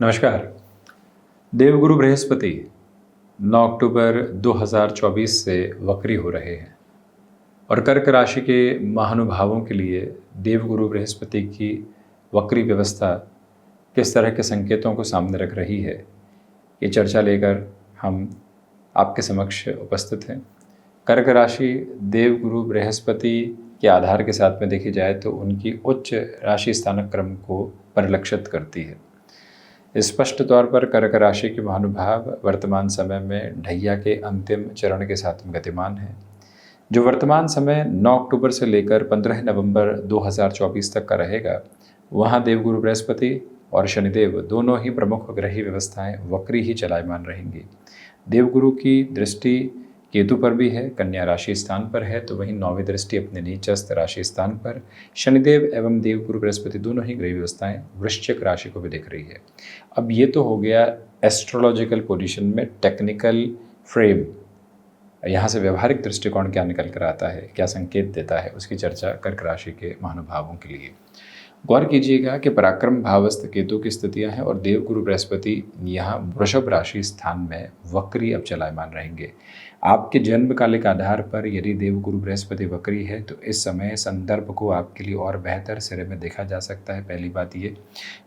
नमस्कार। देवगुरु बृहस्पति 9 अक्टूबर 2024 से वक्री हो रहे हैं और कर्क राशि के महानुभावों के लिए देवगुरु बृहस्पति की वक्री व्यवस्था किस तरह के संकेतों को सामने रख रही है, ये चर्चा लेकर हम आपके समक्ष उपस्थित हैं। कर्क राशि देवगुरु बृहस्पति के आधार के साथ में देखी जाए तो उनकी उच्च राशि स्थानक क्रम को परिलक्षित करती है। स्पष्ट तौर पर कर्क राशि के महानुभाव वर्तमान समय में ढैया के अंतिम चरण के साथ में गतिमान है, जो वर्तमान समय 9 अक्टूबर से लेकर 15 नवंबर 2024 तक का रहेगा। वहाँ देवगुरु बृहस्पति और शनिदेव दोनों ही प्रमुख ग्रही व्यवस्थाएं वक्री ही चलायमान रहेंगी। देवगुरु की दृष्टि केतु पर भी है, कन्या राशि स्थान पर है, तो वहीं 9वीं दृष्टि अपने नीचस्थ राशि स्थान पर शनिदेव एवं देवगुरु बृहस्पति दोनों ही ग्रह व्यवस्थाएं वृश्चिक राशि को भी देख रही है। अब ये तो हो गया एस्ट्रोलॉजिकल पोजीशन में टेक्निकल फ्रेम, यहाँ से व्यवहारिक दृष्टिकोण क्या निकल कर आता है, क्या संकेत देता है, उसकी चर्चा कर्क राशि के महानुभावों के लिए। गौर कीजिएगा कि पराक्रम भावस्थ केतु की स्थितियां हैं और देवगुरु बृहस्पति यहाँ वृषभ राशि स्थान में वक्री अब चलायमान रहेंगे। आपके जन्मकालिक आधार पर यदि देवगुरु बृहस्पति वक्री है तो इस समय संदर्भ को आपके लिए और बेहतर सिरे में देखा जा सकता है। पहली बात ये।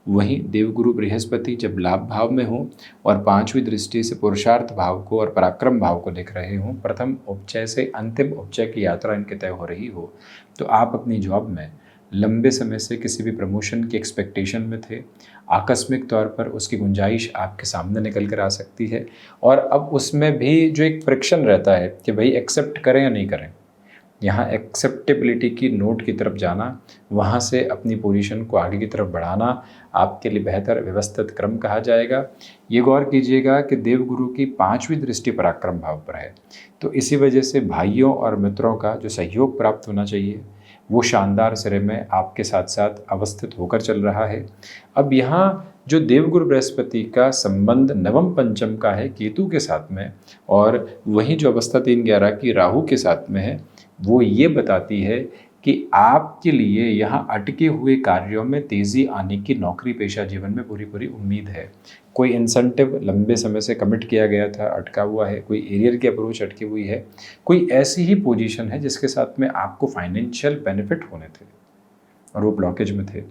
वहीं देवगुरु बृहस्पति जब लाभ भाव में हो और 5वीं दृष्टि से पुरुषार्थ भाव को और पराक्रम भाव को देख रहे हों, प्रथम उपचय से अंतिम उपचय की यात्रा इनके तय हो रही हो, तो आप अपनी जॉब में लंबे समय से किसी भी प्रमोशन की एक्सपेक्टेशन में थे, आकस्मिक तौर पर उसकी गुंजाइश आपके सामने निकल कर आ सकती है। और अब उसमें भी जो एक फ्रिक्शन रहता है कि भाई एक्सेप्ट करें या नहीं करें, यहाँ एक्सेप्टेबिलिटी की नोट की तरफ जाना, वहाँ से अपनी पोजीशन को आगे की तरफ बढ़ाना आपके लिए बेहतर व्यवस्थित क्रम कहा जाएगा। ये गौर कीजिएगा कि देवगुरु की 5वीं दृष्टि पराक्रम भाव पर है, तो इसी वजह से भाइयों और मित्रों का जो सहयोग प्राप्त होना चाहिए वो शानदार सिरे में आपके साथ साथ अवस्थित होकर चल रहा है। अब यहाँ जो देवगुरु बृहस्पति का संबंध नवम पंचम का है केतु के साथ में, और वहीं जो अवस्था 3-11 की राहु के साथ में है, वो ये बताती है कि आपके लिए यहाँ अटके हुए कार्यों में तेज़ी आने की नौकरी पेशा जीवन में पूरी पूरी उम्मीद है। कोई इंसेंटिव लंबे समय से कमिट किया गया था, अटका हुआ है, कोई एरियर की अप्रोच अटकी हुई है, कोई ऐसी ही पोजीशन है जिसके साथ में आपको फाइनेंशियल बेनिफिट होने थे और वो ब्लॉकेज में थे,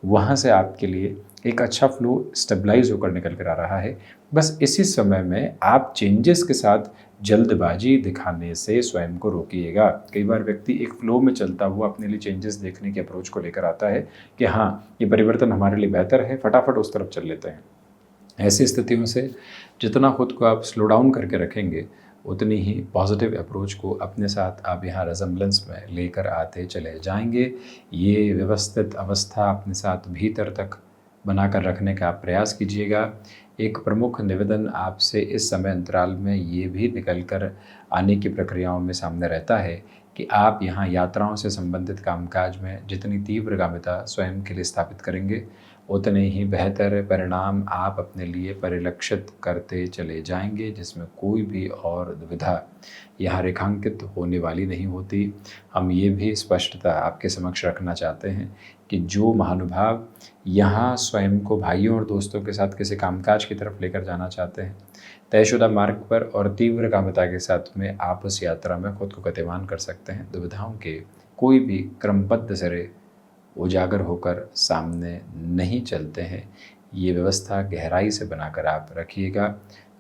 वहाँ से आपके लिए एक अच्छा फ्लो स्टेबलाइज होकर निकल कर आ रहा है। बस इसी समय में आप चेंजेस के साथ जल्दबाजी दिखाने से स्वयं को रोकिएगा। कई बार व्यक्ति एक फ्लो में चलता हुआ अपने लिए चेंजेस देखने की अप्रोच को लेकर आता है कि हाँ, ये परिवर्तन हमारे लिए बेहतर है, फटाफट उस तरफ चल लेते हैं। ऐसी स्थितियों से जितना खुद को आप स्लो डाउन करके रखेंगे, उतनी ही पॉजिटिव अप्रोच को अपने साथ आप यहाँ रेजम्बलेंस में लेकर आते चले जाएंगे। ये व्यवस्थित अवस्था अपने साथ भीतर तक बनाकर रखने का आप प्रयास कीजिएगा। एक प्रमुख निवेदन आपसे इस समय अंतराल में ये भी निकल कर आने की प्रक्रियाओं में सामने रहता है कि आप यहाँ यात्राओं से संबंधित कामकाज में जितनी तीव्रगामिता स्वयं के लिए स्थापित करेंगे, उतने ही बेहतर परिणाम आप अपने लिए परिलक्षित करते चले जाएंगे, जिसमें कोई भी और दुविधा यहाँ रेखांकित होने वाली नहीं होती। हम ये भी स्पष्टता आपके समक्ष रखना चाहते हैं कि जो महानुभाव यहाँ स्वयं को भाइयों और दोस्तों के साथ किसी कामकाज की तरफ लेकर जाना चाहते हैं, तयशुदा मार्ग पर और तीव्रगामिता के साथ में आप उस यात्रा में खुद को गतिमान कर सकते हैं। दुविधाओं के कोई भी क्रमबद्ध सिरे उजागर होकर सामने नहीं चलते हैं। ये व्यवस्था गहराई से बनाकर आप रखिएगा।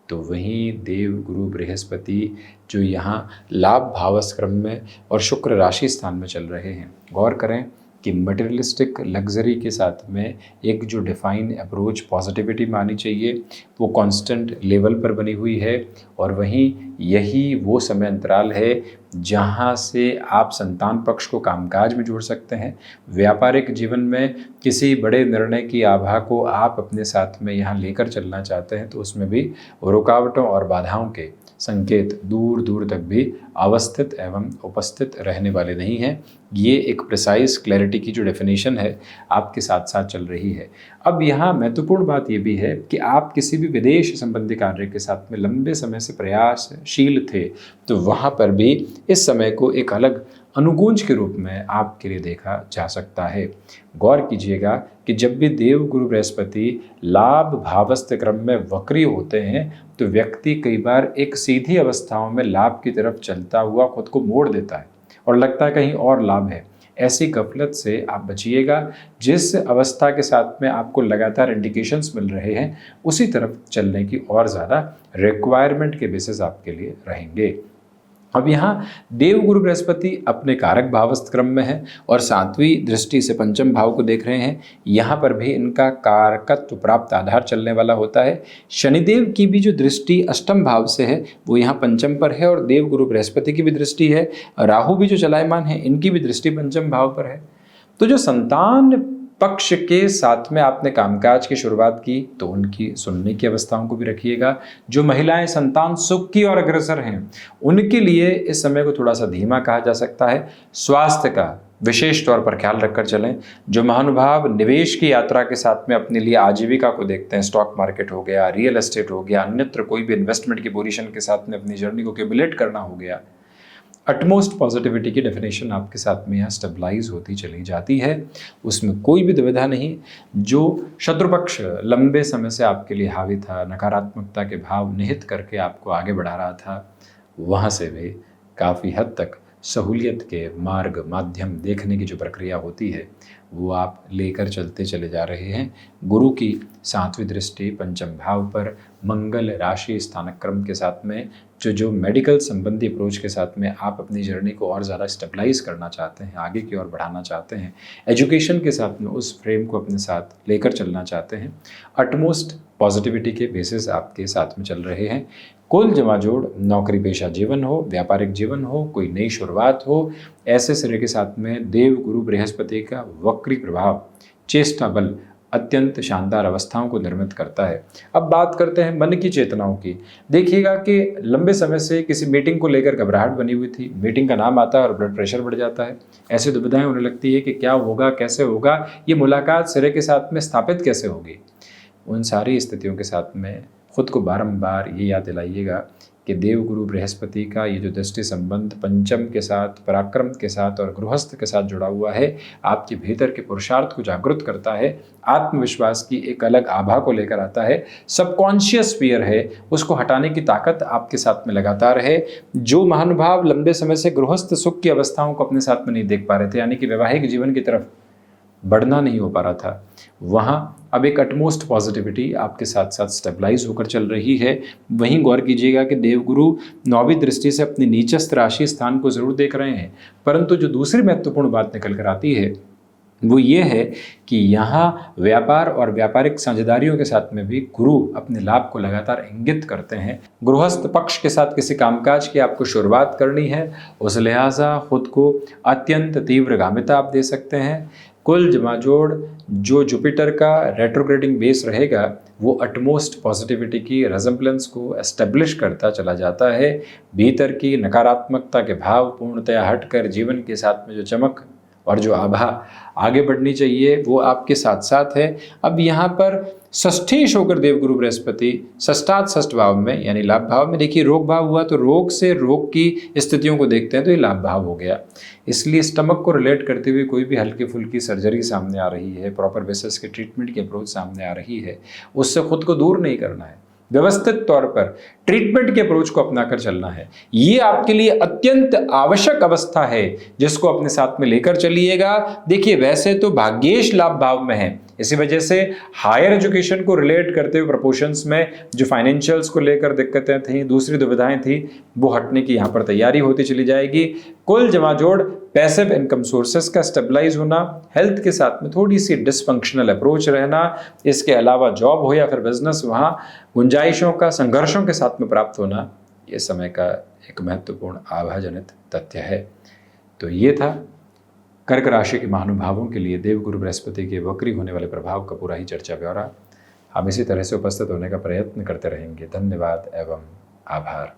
तो वहीं देव गुरु बृहस्पति जो यहाँ लाभ भावस क्रम में और शुक्र राशि स्थान में चल रहे हैं, गौर करें कि मटेरियलिस्टिक लग्जरी के साथ में एक जो डिफाइन अप्रोच पॉजिटिविटी मानी चाहिए वो कांस्टेंट लेवल पर बनी हुई है। और वहीं यही वो समय अंतराल है जहां से आप संतान पक्ष को कामकाज में जोड़ सकते हैं। व्यापारिक जीवन में किसी बड़े निर्णय की आभा को आप अपने साथ में यहाँ लेकर चलना चाहते हैं, तो उसमें भी रुकावटों और बाधाओं के संकेत दूर दूर तक भी अवस्थित एवं उपस्थित रहने वाले नहीं हैं। ये एक प्रिसाइज क्लैरिटी की जो डेफिनेशन है आपके साथ साथ चल रही है। अब यहाँ महत्वपूर्ण बात ये भी है कि आप किसी भी विदेश संबंधी कार्य के साथ में लंबे समय से प्रयासशील थे, तो वहाँ पर भी इस समय को एक अलग अनुगुंज के रूप में आपके लिए देखा जा सकता है। गौर कीजिएगा कि जब भी देव गुरु बृहस्पति लाभ भावस्थ क्रम में वक्री होते हैं तो व्यक्ति कई बार एक सीधी अवस्थाओं में लाभ की तरफ चलता हुआ खुद को मोड़ देता है और लगता है कहीं और लाभ है। ऐसी गफलत से आप बचिएगा। जिस अवस्था के साथ में आपको लगातार इंडिकेशंस मिल रहे हैं उसी तरफ चलने की और ज़्यादा रिक्वायरमेंट के बेसिस आपके लिए रहेंगे। अब यहाँ देव गुरु बृहस्पति अपने कारक भावस्थ क्रम में है और 7वीं दृष्टि से पंचम भाव को देख रहे हैं। यहाँ पर भी इनका कारकत्व प्राप्त आधार चलने वाला होता है। शनिदेव की भी जो दृष्टि अष्टम भाव से है वो यहाँ पंचम पर है और देव गुरु बृहस्पति की भी दृष्टि है। राहु भी जो चलायमान है इनकी भी दृष्टि पंचम भाव पर है। तो जो संतान पक्ष के साथ में आपने कामकाज की शुरुआत की तो उनकी सुनने की अवस्थाओं को भी रखिएगा। जो महिलाएं संतान सुख की और अग्रसर हैं उनके लिए इस समय को थोड़ा सा धीमा कहा जा सकता है। स्वास्थ्य का विशेष तौर पर ख्याल रखकर चलें। जो महानुभाव निवेश की यात्रा के साथ में अपने लिए आजीविका को देखते हैं, स्टॉक मार्केट हो गया, रियल एस्टेट हो गया, अन्यत्र कोई भी इन्वेस्टमेंट की पोजीशन के साथ में अपनी जर्नी को क्यूमुलेट करना हो गया, अटमोस्ट पॉजिटिविटी की डेफिनेशन आपके साथ में यहाँ स्टेबलाइज होती चली जाती है। उसमें कोई भी दुविधा नहीं। जो शत्रुपक्ष लंबे समय से आपके लिए हावी था, नकारात्मकता के भाव निहित करके आपको आगे बढ़ा रहा था, वहाँ से भी काफ़ी हद तक सहूलियत के मार्ग माध्यम देखने की जो प्रक्रिया होती है वो आप लेकर चलते चले जा रहे हैं। गुरु की 7वीं दृष्टि पंचम भाव पर मंगल राशि स्थानक क्रम के साथ में जो मेडिकल संबंधी अप्रोच के साथ में आप अपनी जर्नी को और ज़्यादा स्टेबलाइज करना चाहते हैं, आगे की ओर बढ़ाना चाहते हैं, एजुकेशन के साथ में उस फ्रेम को अपने साथ लेकर चलना चाहते हैं, अटमोस्ट पॉजिटिविटी के बेसिस आपके साथ में चल रहे हैं। कुल जमाजोड़ नौकरी पेशा जीवन हो, व्यापारिक जीवन हो, कोई नई शुरुआत हो, ऐसे सिरे के साथ में देव गुरु बृहस्पति का वक्री प्रभाव चेष्टा बल अत्यंत शानदार अवस्थाओं को निर्मित करता है। अब बात करते हैं मन की चेतनाओं की। देखिएगा कि लंबे समय से किसी मीटिंग को लेकर घबराहट बनी हुई थी, मीटिंग का नाम आता है और ब्लड प्रेशर बढ़ जाता है। ऐसी दुविधाएं होने लगती है कि क्या होगा, कैसे होगा, ये मुलाकात सिरे के साथ में स्थापित कैसे होगी। उन सारी स्थितियों के साथ में खुद को बारंबार ये याद दिलाइएगा कि देव गुरु बृहस्पति का ये जो दृष्टि संबंध पंचम के साथ, पराक्रम के साथ और गृहस्थ के साथ जुड़ा हुआ है, आपके भीतर के पुरुषार्थ को जागृत करता है, आत्मविश्वास की एक अलग आभा को लेकर आता है। सबकॉन्शियस फियर है उसको हटाने की ताकत आपके साथ में लगातार है। जो महानुभाव लंबे समय से गृहस्थ सुख की अवस्थाओं को अपने साथ में नहीं देख पा रहे थे, यानी कि वैवाहिक जीवन की तरफ बढ़ना नहीं हो पा रहा था, वहाँ अब एक अटमोस्ट पॉजिटिविटी आपके साथ साथ स्टेबलाइज होकर चल रही है। वहीं गौर कीजिएगा कि देवगुरु 9वीं दृष्टि से अपनी नीचस्थ राशि स्थान को जरूर देख रहे हैं, परंतु जो दूसरी महत्वपूर्ण बात निकल कर आती है वो ये है कि यहाँ व्यापार और व्यापारिक साझेदारियों के साथ में भी गुरु अपने लाभ को लगातार इंगित करते हैं। गृहस्थ पक्ष के साथ किसी कामकाज की आपको शुरुआत करनी है, उस लिहाजा खुद को अत्यंत तीव्र गामिता आप दे सकते हैं। कुल जमाजोड़ जो जुपिटर का रेट्रोग्रेडिंग बेस रहेगा वो अटमोस्ट पॉजिटिविटी की रेजम्बलेंस को एस्टेब्लिश करता चला जाता है। भीतर की नकारात्मकता के भाव पूर्णतया हटकर जीवन के साथ में जो चमक और जो आभा आगे बढ़नी चाहिए वो आपके साथ साथ है। अब यहाँ पर षष्ठेश होकर देवगुरु बृहस्पति षष्ठात षष्ठ भाव में यानी लाभ भाव में, देखिए रोग भाव हुआ तो रोग से रोग की स्थितियों को देखते हैं तो ये लाभ भाव हो गया। इसलिए स्टमक को रिलेट करते हुए कोई भी हल्की फुल्की सर्जरी सामने आ रही है, प्रॉपर बेसिस के ट्रीटमेंट की अप्रोच सामने आ रही है, उससे खुद को दूर नहीं करना है, व्यवस्थित तौर पर ट्रीटमेंट के अप्रोच को अपनाकर चलना है। ये आपके लिए अत्यंत आवश्यक अवस्था है जिसको अपने साथ में लेकर चलिएगा। देखिए वैसे तो भाग्येश लाभ भाव में है, इसी वजह से हायर एजुकेशन को रिलेट करते हुए प्रपोर्शंस में जो फाइनेंशियल्स को लेकर दिक्कतें थी, दूसरी दुविधाएं थी, वो हटने की यहाँ पर तैयारी होती चली जाएगी। कुल जमाजोड़ पैसिव इनकम सोर्सेस का स्टेबलाइज होना, हेल्थ के साथ में थोड़ी सी डिसफंक्शनल अप्रोच रहना, इसके अलावा जॉब हो या फिर बिजनेस, वहाँ गुंजाइशों का संघर्षों के साथ में प्राप्त होना, ये समय का एक महत्वपूर्ण आभाजनित तथ्य है। तो ये था कर्क राशि के महानुभावों के लिए देवगुरु बृहस्पति के वक्री होने वाले प्रभाव का पूरा ही चर्चा ब्यौरा। हम इसी तरह से उपस्थित होने का प्रयत्न करते रहेंगे। धन्यवाद एवं आभार।